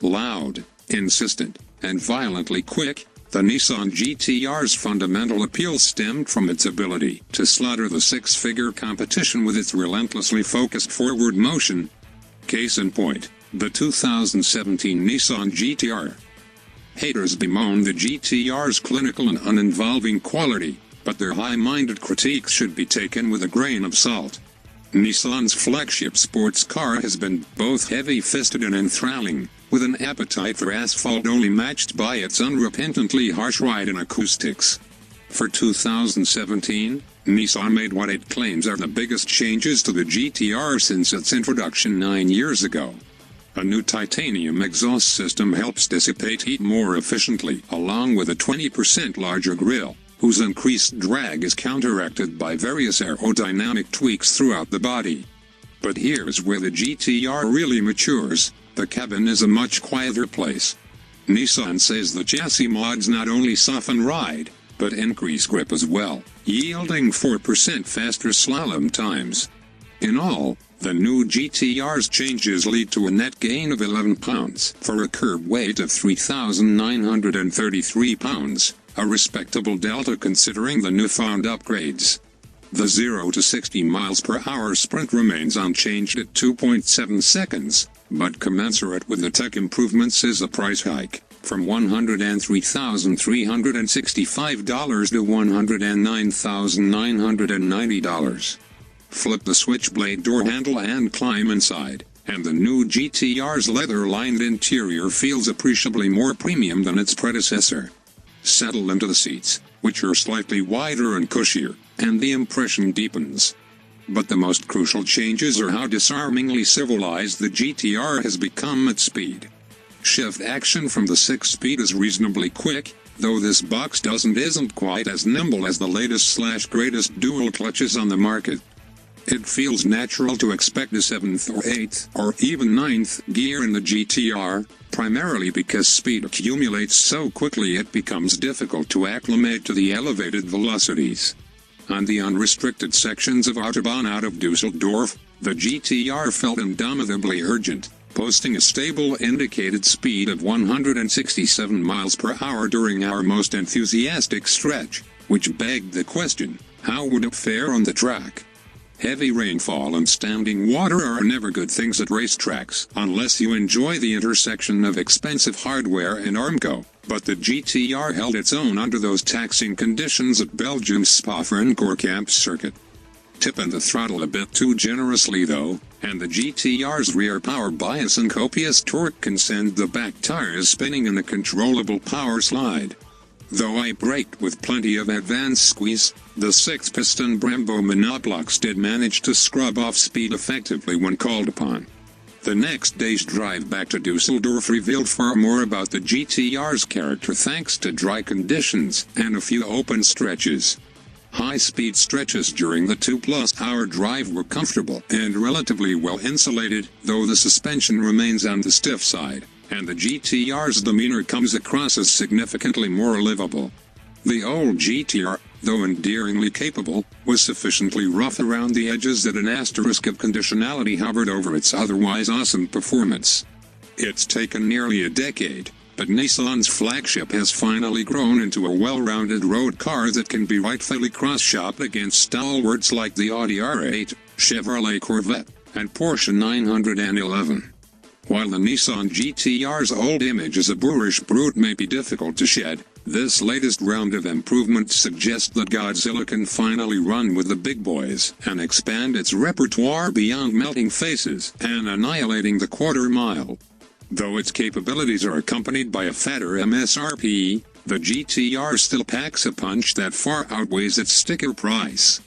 Loud, insistent, and violently quick, the Nissan GT-R's fundamental appeal stemmed from its ability to slaughter the six-figure competition with its relentlessly focused forward motion. Case in point, the 2017 Nissan GT-R. Haters bemoan the GT-R's clinical and uninvolving quality, but their high-minded critiques should be taken with a grain of salt. Nissan's flagship sports car has been both heavy-fisted and enthralling, with an appetite for asphalt only matched by its unrepentantly harsh ride and acoustics. For 2017, Nissan made what it claims are the biggest changes to the GT-R since its introduction 9 years ago. A new titanium exhaust system helps dissipate heat more efficiently, along with a 20% larger grille, whose increased drag is counteracted by various aerodynamic tweaks throughout the body. But here's where the GT-R really matures: the cabin is a much quieter place. Nissan says the chassis mods not only soften ride, but increase grip as well, yielding 4% faster slalom times. In all, the new GT-R's changes lead to a net gain of 11 pounds for a curb weight of 3,933 pounds, a respectable delta considering the newfound upgrades. The 0 to 60 miles per hour sprint remains unchanged at 2.7 seconds, but commensurate with the tech improvements is a price hike, from $103,365 to $109,990. Flip the switchblade door handle and climb inside, and the new GT-R's leather-lined interior feels appreciably more premium than its predecessor. Settle into the seats, which are slightly wider and cushier, and the impression deepens. But the most crucial changes are how disarmingly civilized the GT-R has become at speed. Shift action from the 6-speed is reasonably quick, though this box isn't quite as nimble as the latest/greatest dual clutches on the market. It feels natural to expect a 7th or 8th or even 9th gear in the GT-R, primarily because speed accumulates so quickly it becomes difficult to acclimate to the elevated velocities. On the unrestricted sections of Autobahn out of Dusseldorf, the GT-R felt indomitably urgent, posting a stable indicated speed of 167 miles per hour during our most enthusiastic stretch, which begged the question, how would it fare on the track? Heavy rainfall and standing water are never good things at racetracks, unless you enjoy the intersection of expensive hardware and Armco, but the GT-R held its own under those taxing conditions at Belgium's Spa-Francorchamps circuit. Tipping the throttle a bit too generously though, and the GT-R's rear power bias and copious torque can send the back tires spinning in a controllable power slide. Though I braked with plenty of advanced squeeze, the 6-piston Brembo monoblocks did manage to scrub off speed effectively when called upon. The next day's drive back to Dusseldorf revealed far more about the GT-R's character thanks to dry conditions and a few open stretches. High-speed stretches during the 2-plus-hour drive were comfortable and relatively well insulated, though the suspension remains on the stiff side, and the GT-R's demeanor comes across as significantly more livable. The old GT-R, though endearingly capable, was sufficiently rough around the edges that an asterisk of conditionality hovered over its otherwise awesome performance. It's taken nearly a decade, but Nissan's flagship has finally grown into a well-rounded road car that can be rightfully cross-shopped against stalwarts like the Audi R8, Chevrolet Corvette, and Porsche 911. While the Nissan GT-R's old image as a boorish brute may be difficult to shed, this latest round of improvements suggests that Godzilla can finally run with the big boys and expand its repertoire beyond melting faces and annihilating the quarter mile. Though its capabilities are accompanied by a fatter MSRP, the GT-R still packs a punch that far outweighs its sticker price.